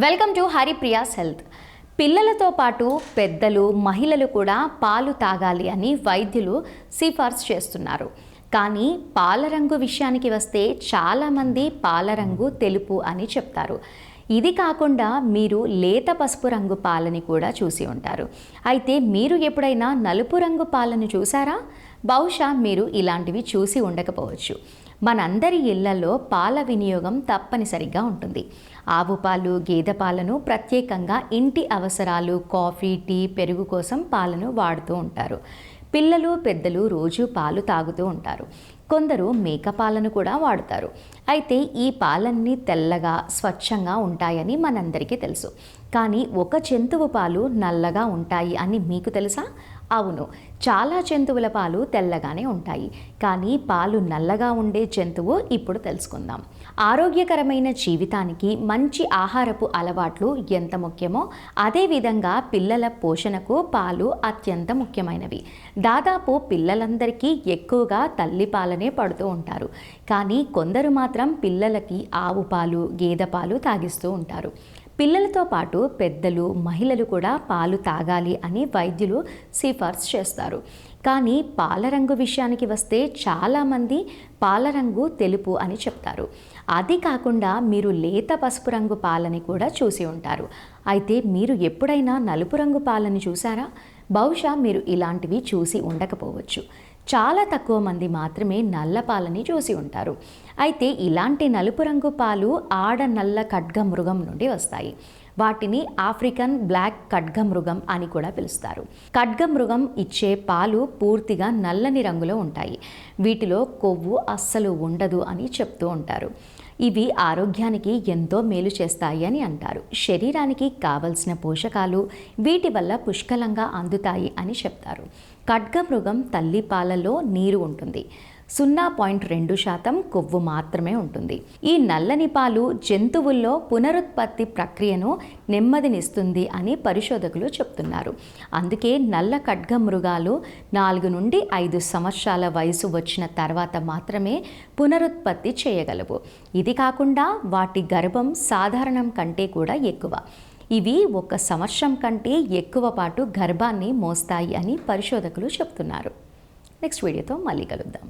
Welcome to Haripriya's health. పిల్లలతో పాటు పెద్దలు, మహిళలు కూడా పాలు తాగాలి అని వైద్యులు సిఫార్సు చేస్తున్నారు. కానీ పాల రంగు విషయానికి వస్తే చాలామంది పాల రంగు తెలుపు అని చెప్తారు. ఇది కాకుండా మీరు లేత పసుపు రంగు పాలని కూడా చూసి ఉంటారు. అయితే మీరు ఎప్పుడైనా నలుపు రంగు పాలను చూసారా? బహుశా మీరు ఇలాంటివి చూసి ఉండకపోవచ్చు. మనందరి ఇళ్లలో పాల వినియోగం తప్పనిసరిగా ఉంటుంది. ఆవు పాలు, గేదె పాలను ప్రత్యేకంగా ఇంటి అవసరాలు, కాఫీ, టీ, పెరుగు కోసం పాలను వాడుతూ ఉంటారు. పిల్లలు, పెద్దలు రోజు పాలు తాగుతూ ఉంటారు. కొందరు మేక పాలను కూడా వాడుతారు. అయితే ఈ పాలన్నీ తెల్లగా, స్వచ్ఛంగా ఉంటాయని మనందరికీ తెలుసు. కానీ ఒక జంతువు పాలు నల్లగా ఉంటాయి అని మీకు తెలుసా? అవును, చాలా జంతువుల పాలు తెల్లగానే ఉంటాయి. కానీ పాలు నల్లగా ఉండే జంతువు ఇప్పుడు తెలుసుకుందాం. ఆరోగ్యకరమైన జీవితానికి మంచి ఆహారపు అలవాట్లు ఎంత ముఖ్యమో అదేవిధంగా పిల్లల పోషణకు పాలు అత్యంత ముఖ్యమైనవి. దాదాపు పిల్లలందరికీ ఎక్కువగా తల్లి పాలనే పడుతూ ఉంటారు. కానీ కొందరు మాత్రం పిల్లలకి ఆవు పాలు, గేదె పాలు తాగిస్తూ ఉంటారు. పిల్లలతో పాటు పెద్దలు, మహిళలు కూడా పాలు తాగాలి అని వైద్యులు సిఫార్సు చేస్తారు. కానీ పాల రంగు విషయానికి వస్తే చాలామంది పాల రంగు తెలుపు అని చెప్తారు. అది కాకుండా మీరు లేత పసుపు రంగు పాలని కూడా చూసి ఉంటారు. అయితే మీరు ఎప్పుడైనా నలుపు రంగు పాలని చూసారా? బహుశా మీరు ఇలాంటివి చూసి ఉండకపోవచ్చు. చాలా తక్కువ మంది మాత్రమే నల్ల పాలని చూసి ఉంటారు. అయితే ఇలాంటి నలుపు రంగు పాలు ఆడ నల్ల ఖడ్గమృగం నుండి వస్తాయి. వాటిని ఆఫ్రికన్ బ్లాక్ ఖడ్గమృగం అని కూడా పిలుస్తారు. ఖడ్గమృగం ఇచ్చే పాలు పూర్తిగా నల్లని రంగులో ఉంటాయి. వీటిలో కొవ్వు అస్సలు ఉండదు అని చెప్తూ ఉంటారు. ఇవి ఆరోగ్యానికి ఎంతో మేలు చేస్తాయి అని అంటారు. శరీరానికి కావలసిన పోషకాలు వీటి వల్ల పుష్కలంగా అందుతాయి అని చెప్తారు. ఖడ్గమృగం తల్లి పాలలో నీరు ఉంటుంది. 0.2% కొవ్వు మాత్రమే ఉంటుంది. ఈ నల్లని పాలు జంతువుల్లో పునరుత్పత్తి ప్రక్రియను నెమ్మదినిస్తుంది అని పరిశోధకులు చెప్తున్నారు. అందుకే నల్ల ఖడ్గమృగాలు 4 నుండి 5 సంవత్సరాల వయసు వచ్చిన తర్వాత మాత్రమే పునరుత్పత్తి చేయగలవు. ఇది కాకుండా వాటి గర్భం సాధారణం కంటే కూడా ఎక్కువ. ఇవి 1 సంవత్సరం కంటే ఎక్కువ పాటు గర్భాన్ని మోస్తాయి అని పరిశోధకులు చెప్తున్నారు. నెక్స్ట్ వీడియోతో మళ్ళీ కలుద్దాం.